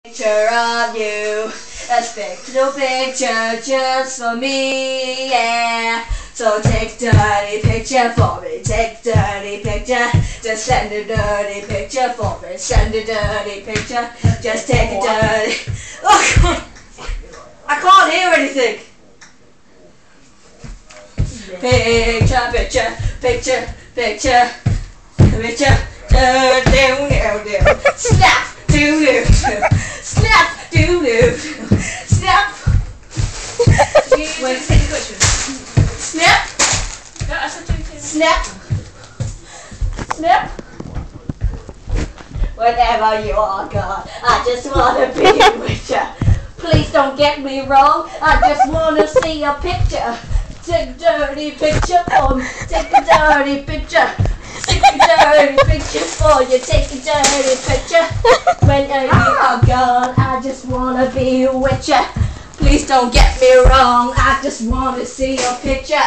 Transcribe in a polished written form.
Picture of you, a spectral picture just for me, yeah. So take dirty picture for me, take dirty picture. Just send a dirty picture for me, send a dirty picture. Just take a dirty. Oh God, I can't hear anything. Picture, picture, picture, picture, picture. Snap, doo-doo, snap, doo-doo, snap. Wait, say the question. Snap, No, I said two. snap, snap. Whenever you are gone, I just wanna be with ya. Please don't get me wrong, I just wanna see a picture. Take a dirty picture for me, take a dirty picture. Take a dirty picture for you, take a dirty picture. When you are gone, I just wanna be with ya. Please don't get me wrong, I just wanna see your picture.